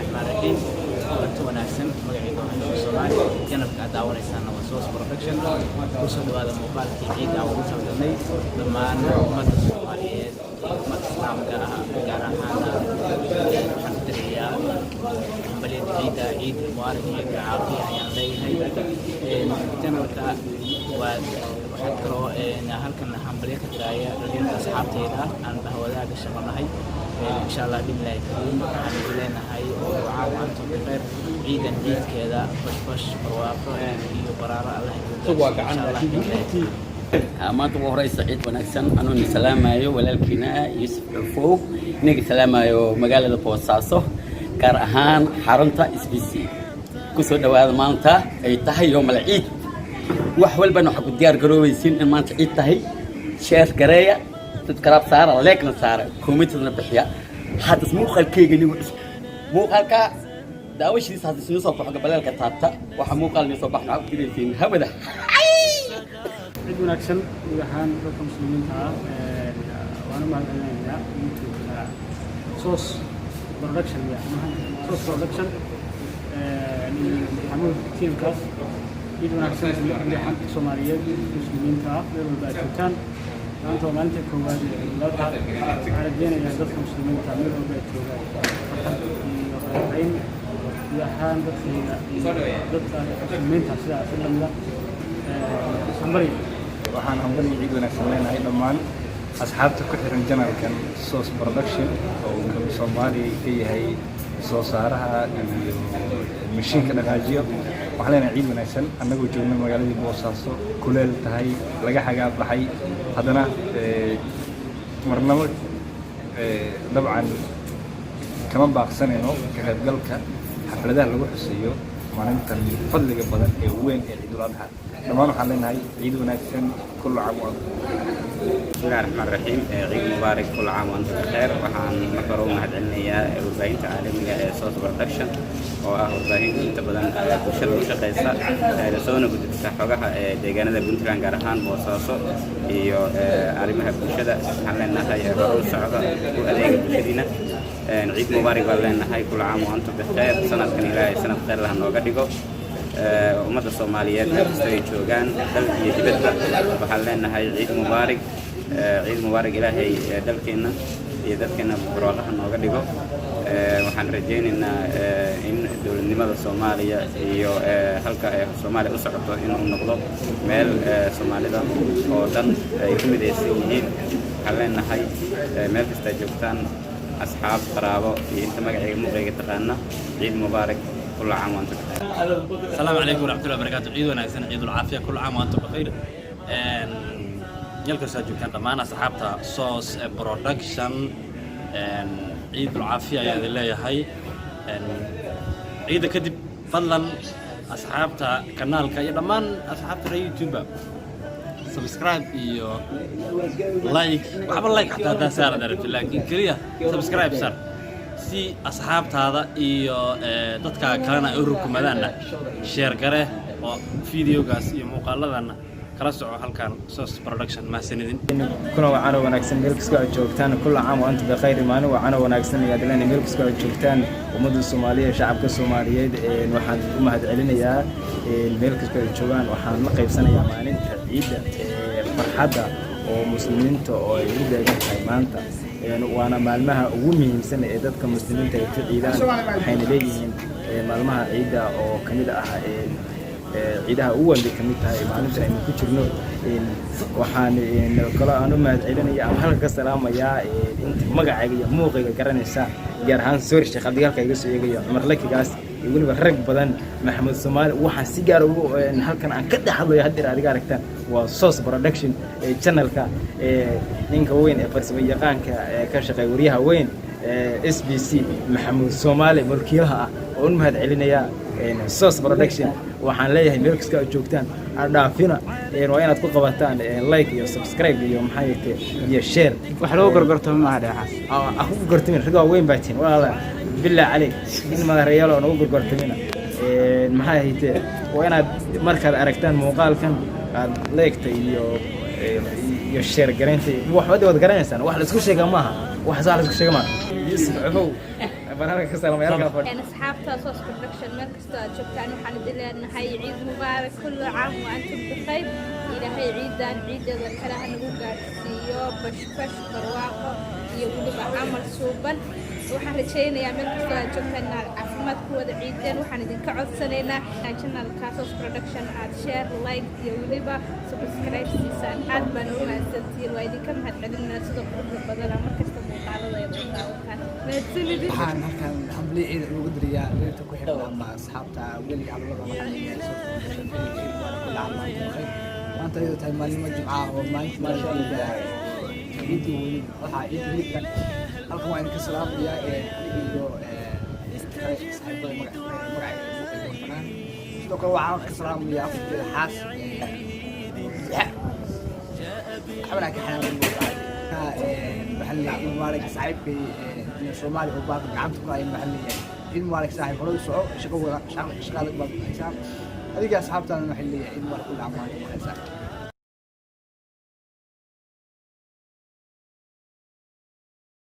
الرحمن الرحيم أنتم وناسن مقعد وحنا الصومال جنب كعداون إنسان وصوص برودكشن وصل هذا المقال في عيد أو سوداني لما أنا مدة الصوماليين مدة الإسلام قارها الحمد لله بليد عيد مبارك عيد عافية يعني ليه جنب وحكروا إن هالكن حنبليك دراية لين أصحابتي ده أنا بهوذا الشغل هاي إن شاء الله بالله يكرم الحمد لله هاي وعام وأنتم بخير عيدا عيد كذا بش وافق وبرارة الله يكرمك إن شاء الله بالله maanta ugu horeysa ciid wanaagsan anuu salaamayo walaalkiina Yusuf Foog niga salaamayo magaalada Boosaaso gaar ahaan xarunta SBC ku soo dhawaada maanta ay tahay yawm al-ciid wax walba waxa ku diyaar garoobeysiin in maanta ciid tahay share gareeya subscribe saara like na saara comment na bixiya hada muuqaalkayga muuqaalka daawashiisa hada soo baxo balaalka taabta waxa muuqaal soo baxna ku dilaysiin hawada عيد ونكسن ويحان رقم مسلمين ها وأنا ما أدري يوتيوب صوص برودكشن صوص برودكشن حمود تيم كاف عيد ونكسن اللي حن سوماليين مسلمين ها بالباكستان أنتم ما أنتم كواد لا عربيين يا دكتور مسلمين ها بالباكستان عين ويحان دكتور مسلمين ها سلا فيلم لا سمري waxaan hambalyo ciid wanaagsan leenahay dhammaan asxaabta ku xiran janalkan Sauce Production oo uu Soomaali ka yahay soo saaraha iyo mashiinka dhaqaajiyo waxaan leenahay ciid wanaagsan anagoo joogno magaalada Boosaaso kuleel tahay laga xagaab baxay hadana marnamo dabcan kama baaqsanayno ka qaybgalka xafladaha lagu xusayo maalintan fadliga badan ee weyn ee Ciidul Adha dhammaan waxaan leenahay ciid wanaagsan kullu caam wa بسم الله الرحمن الرحيم عيد مبارك كل عام وانتم بخير وحان مقرون هدعلنيا وباهين عالمية صوت برودكشن وباهين انت بدن بشر وشقيسة لسونا قد تحققها ديجانا بنتلان قارهان بوصاصو iyo arrimaha bulshada waxaan leenahay horu socda ku adeega bulshadina ciid mubaarak baan leenahay kul caam wa antum bikhair sanadkan ilaahay sanad khayr lah nooga dhigo ummadda Soomaaliyeed ay joogaan dal iyo dibadda waxaan leenahay ciid mubaarak ilaahay dalkeena iyo dadkeena barwaaqo nooga dhigo waxaan rajaynaynaa in dawladnimada Soomaaliya iyo halka ay Soomaaliya u socoto inuu noqdo meel Soomaalida oo dhan ay ku midaysan yihiin waxaan leenahay meel kasta joogtaan asxaab qaraabo iyo inta magacayga muuqayga taqaana ciid mubaarak كل عام وانتم بخير. السلام عليكم ورحمة الله وبركاته. عيد ونكسن عيد العافية كل عام وانتم بخير. يلكم ساجوكان معنا صحابتها صوص برودكشن عيد العافية يا ذي الله هاي عيد كدب فضلا أصحابتها كنالك يا دمان أصحابتها يوتيوب سبسكرايب iyo لايك وحب لايك حتى هذا سعر درجة لكن كريه سبسكرايب صار si asxaabtaada iyo dadka kalena ay rukumadana share gare oo videogaas iyo muuqaaladana kala soco halkan Sauce Production ma sanadin kuna waana wanaagsan meel kasta oo joogtaan kullu caam wa antum bikhair maana waana wanaagsan iyo adlaan meel kasta oo joogtaan ummadda Soomaaliyeed shacabka Soomaaliyeed waxaan u mahadcelinayaa meel kasta oo joogaan waxaan la qaybsanayaa maalinta ciidda farxadda oo muslimiinta oo ay u deegaanay maanta وانا مالمها ومهم سنة إذا كم مسلمين تعيدان حين ليهم مالمها عيدة أو كميدة عيدها أول اللي كميدها معناتها إنه كتيرنو وحان كلا أنا ما تعيدان يا أهل السلام يا أنت مقعد يا موقع كرنا الساعة جرهان سوري شيخ خلي قالك يجلس يجي عمر لك جالس يقول برق بدن محمود سمال واحد سيجار وهل كان عن كده حظه يهدر على جاركته وصوص برودكشن channel كا إنك وين فرسمي يقان كشقي وريها وين SBC محمود سمال مركيها ونمهد علينا يا صوص برودكشن وحن ليه ميركس كجوكتان عرفنا وين تكون قبطان لايك يا سبسكرايب يا محايك يا شير وحلو قرقرتهم ما هذا حاس أخو قرتمين رجع وين باتين والله بالله عليك إنما ريال أنا أقول قرتمينا محايك وين مركز أركتان مقال كان لايك يا شير قرنتي واحد ود قرنسان واحد اسكو شيء معها واحد صار اسكو شيء معها يسمع هو banaanka ka salaamay halka fadhi أصحابتا صوص برودكشن مركز جبتان وحن دلنا هاي عيد مبارك كل عام وأنتم بخير إلى هاي عيدان عيد ذكرها نقول سيو بشبش برواقة يقولوا بعمل سوبا waxaan rajaynayaa meel kasta aad joogtaan caafimaad ku wada ciideen waxaan idinka codsanaynaa channelka Source Production aad share like iyo weliba subscribe siisaan aad baan u mahadsantihiin waa idinka mahadcelinaa sida quruxda badan mar kasta muuqaaladayda daawataan mahadsanidin waxaan halkan xamli ciid ugu diriyaa reerta ku xidhan ama asxaabta weliga cablada maanta ayuu tahay maalimo jimcaha oo maalinta ciidii weli waxaa ciidka halkan waa idinka salaamayaa iyo saaxiibada magaca sidoo kale waxaan ka salaamayaa afurkeeda xaas xabalaha ka xanaan maxalli mubaarak saaxiibkay Soomaali oo baaqi gacanta ku hayay maxalli in mubaarak saaxiib hore u soco shaqada baad haysaa adiga asxaabtaana maxalli in mubaarak u dhamaanto